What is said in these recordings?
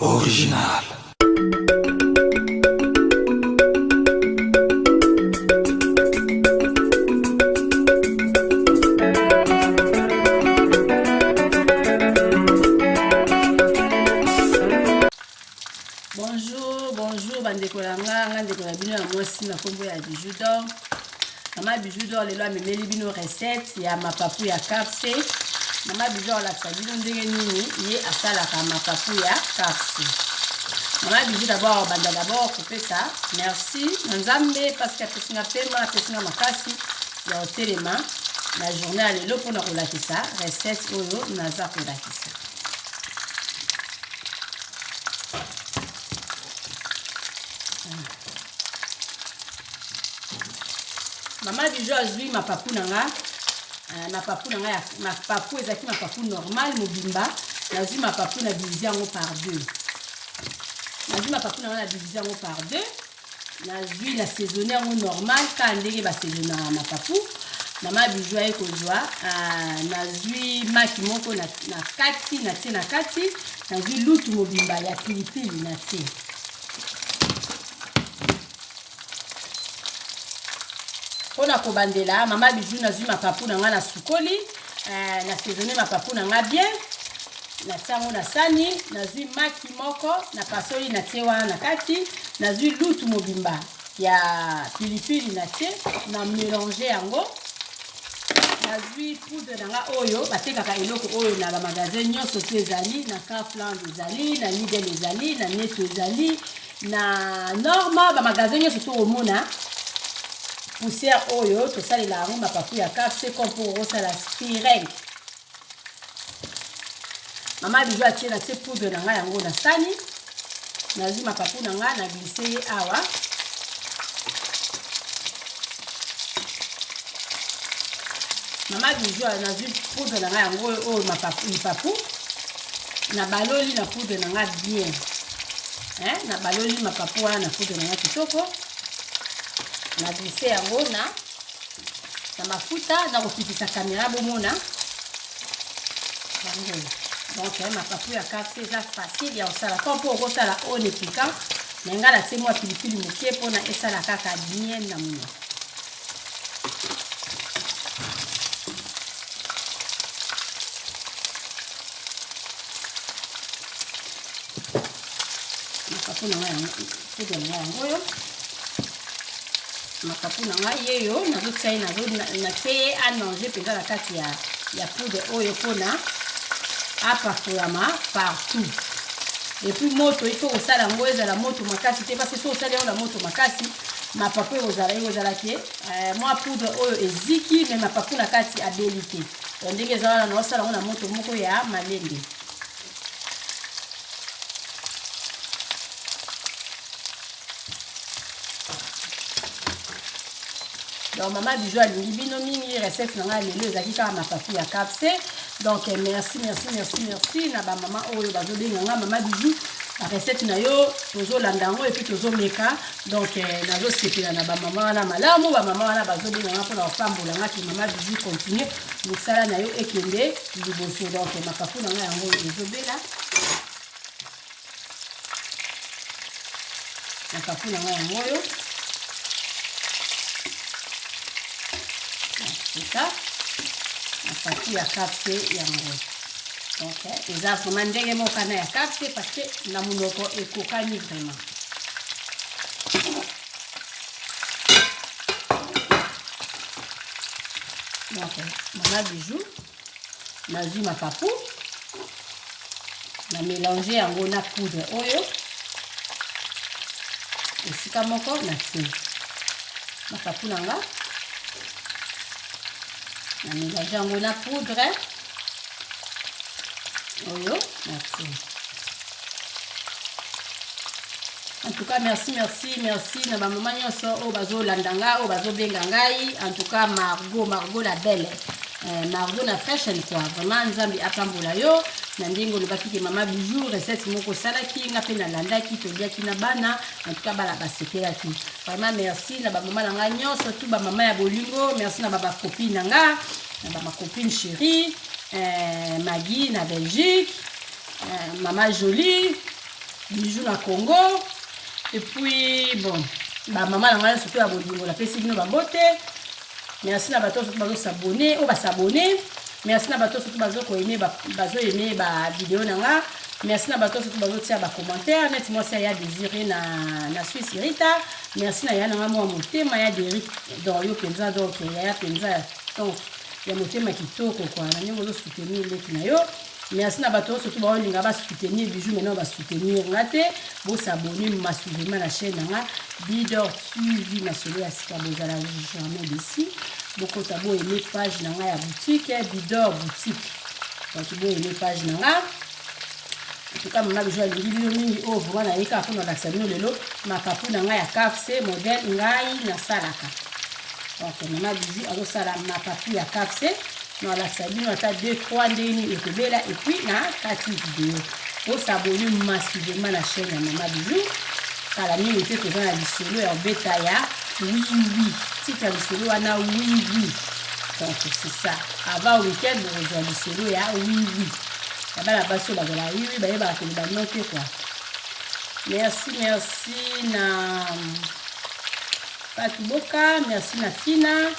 Original. Bonjour, bandeko langa, ndeko la bino ya mwasi na kombo ya Bijou d'Or. Mama Bijou d'Or lelo amemeli bino recette ya mapapu ya kapse. Mama Bijou d'Or lakisa bino ndenge nini ye asalaka mapapu ya kapse. Mama Bijou d'abord banda d'abord couper ça. Merci Nzambe parce que pesinga pema pesinga makasi ya otelema la journée à lelo pona kolakisa recette oyo naza kolakisa. Mama Bijou azui mapapu nanga mapapu ezaki mapapu normal mobimba nazui mapapu na diviser yango par 2 nazui mapapu nanga na diviser yango par 2 nazui na saisonner yango normal ka ndenge ba saisonner mapapu. Mama Bijou aye kozwa nazui maki moko na kati na tie na kati nazui lutu mobimba ya pilipili na tie. Pona kobandela Mama Bijou nazui mapapu nanga na sukoli na saisonner mapapu nanga bien na tiango na sani nazui maki moko na pasoli na tie wana na kati nazui lutu mobimba ya pilipili na tie na mélanger yango nazui poudre nanga oyo batekaka eloko oyo na ba magasin nyonso to ezali na Kaufland ezali na Lidl ezali na Netto ezali na Norma ba magasin nyonso to omona poussière oyo to salela yango mapapu ya kapse comme pour osala spireng. Mama Bijou atie na tie poudre nanga yango na sani nazui mapapu nanga na glisse ye awa Mama Bijou nazui poudre nanga yango oyo mapapu na baloli na poudre nanga bien na baloli mapapu wana na poudre nanga kitoko na glisse yango na mafuta na kopitisa caméra bomona donc mapapu ya kapse eza facile ya osala comme pour kosala on piquant na nga na tie mwa pilipili moke mpona esala kaka bien na monoko. Mapapu na nga yango poudre na nga yango oyo mapapu na nga yeyo nazotia ye natie ye amélanger mpenza na kati ya poudre oyo mpona apakolama partout. Et puis moto il faut osala yango ezala moto makasi te parce que so osala yango na moto makasi mapapu ezalaki mwa poudre oyo eziki me mapapu na kati abeli te ndenge eza wana na osala yango na moto moko ya malende. Donc Mama Bijou alingi bino mingi recette nanga lelo ezaki kaka mapapu ya kapse. Donc merci na ba mama oyo bazobenga nga Mama Bijou la recette na yo tozolanda yango et puis tozomeka donc nazosepela na ba mama wana malamu ba mama wana bazobenga nga mpona kopambola nga ki Mama Bijou continue mosala na yo ekende liboso. Donc mapapu nanga yango ezobela mapapu nanga yango oyo c'est ça mapapu ya kapse yango. Donc eza vraiment ndenge moko na ya kapse parce que na monoko ekokani vraiment. Donc Mama Bijou nazui mapapu na mélanger yango na poudre oyo esika moko na tie mapapu nanga na mélange yango na poudre oyo na tie. En tout cas merci na ba mama nyonso oyo bazolanda nga oyo bazobenga ngai en tout cas Margot la belle Margot na fraîche quoi vraiment Nzambe apambola yo na ndenge olobaki ke Mama Bijou recette moko salaki nga pe nalandaki toliaki na bana en tout cas bala basepelaki vraiment merci na ba mama na nga nyonso tout ba mama ya bolingo merci na ba copine na nga na ba ma copine chérie Maggie na Belgique Mama Jolie bijou na Congo. Et puis bon, maman na ngana surtout ya bolingo la pesi bino babote. Merci na bato surtout bazo s'abonner ou ba s'abonner. Merci na bato surtout bazo ko aimer bazo aimer ba vidéo na nga. Merci na bato surtout bazo tia ba commentaire net moi ça ya désiré na Suisse Rita. Merci na ya na moi motema ya Derrick dans yo penza donc ya penza donc ya motema kitoko quoi na nyongo zo soutenir leki na yo. Merci na bato surtout ba linga ba soutenir bijou maintenant ba soutenir ngate bo s'abonner massivement na chaîne nga Bidor suivi na solo ya sika bozala jamais d'ici beaucoup tabo aimer page na nga ya boutique Bidor boutique donc bo aimer page na nga en tout cas mama bijou ya libilo mingi o vraiment na yeka kuna la sabino lelo makapu na nga ya KFC modèle ngai na salaka donc mama bijou azo sala makapu ya KFC non la sabine ata 2-3 ndeni ekobela et puis na kati vidéo pour s'abonner massivement la chaîne ya mama bijou kala mingi te toza na lisolo ya beta ya oui tika lisolo wana oui donc c'est ça avant week-end bozwa lisolo ya oui ya bana baso bazala oui bayebaka kele banote quoi. Merci na Fatou Boka, merci na Fina.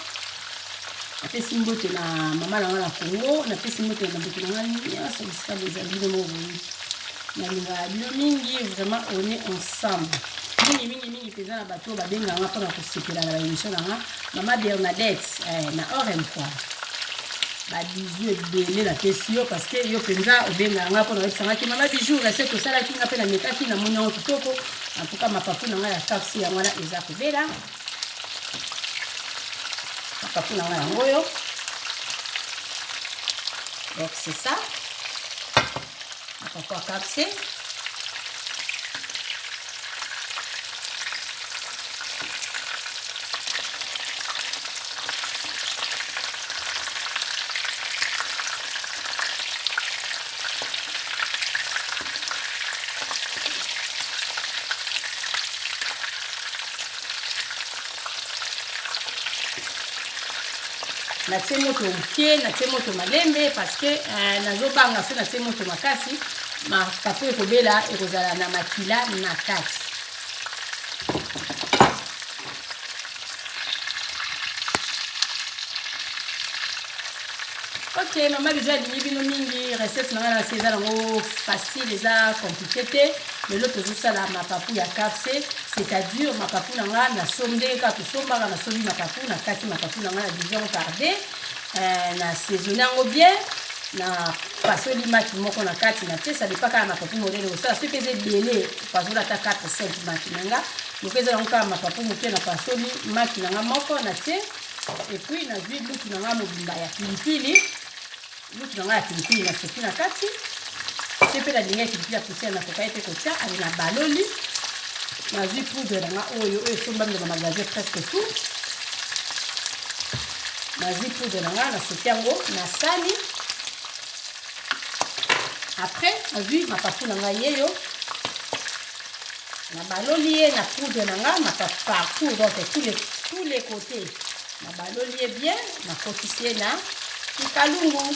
Napesi mbote na mama na ngana Congo, napesi mbote na mbote na ngani, ça sera des amis mo oui. Na linga bilo mingi vraiment on est ensemble. Mingi pesa na bato ba benga nga pona ko sepela na émission na mama Bernadette na orem quoi. Ba bisous ebele na pesi yo parce que yo penza obenga nga pona ko sanga ki mama bijou reste to sala ki nga pe na metaki na monyo kitoko. En tout cas mapapu na nga ya KFC ya mwana eza ko bela. Mapapu na nga yango yo. Donc c'est ça. Mapapu ya KFC. Na tie moto mkie, na tie moto malembe parce que nazo banga so na tie moto makasi makapu ekobela ekozala na makila na kati. Ok, mama bijou alingi bino mingi recette na ngana eza nango facile eza compliqué te mais l'autre tozosala mapapu ya KFC c'est-à-dire mapapu na nga na sombe ka tosombaka na sombi mapapu na kati mapapu na nga na 10 ans tardé na saisonné yango bien na pasoli maki moko na kati na te ça dépend kaka mapapu modele osala soki eza ebele pasola ata 4-5 maki na nga moke eza nango kaka mapapu moke na pasoli maki na nga moko na te et puis nazwi lutu na nga mobimba ya pilipili lutu na nga ya pilipili na soki na kati c'est pe la ligne pilipili ya poussière na koka ete kotia ali na baloli nazwi poudre na nga oyo esombami na magasin presque tout nazwi poudre na nga na soki yango na sani après nazwi mapapu na nga yeyo na baloli ye na poudre na nga mapapu partout donc tous les côtés na baloli ye bien na kotisi ye na kikalungu.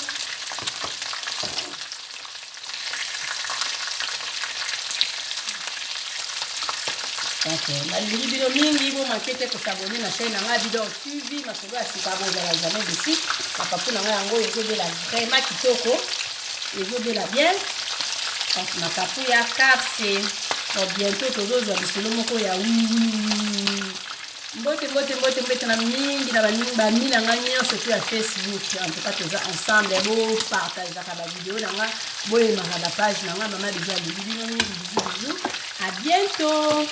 Donc nalingi bino mingi bo makete ko s'abonner na chaîne na nga Bidor suivi masolo ya sika bozala jamais d'ici mapapu na nga yango ezobela vraiment kitoko ezobela bien donc mapapu ya KFC donc bientôt tozozwa lisolo moko ya mbote na mingi na bami na nga nyonso to ya Facebook en tout cas toza ensemble bo partageaka ba vidéo na nga boyemaka ba page na nga mama déjà bino mingi bisous à bientôt.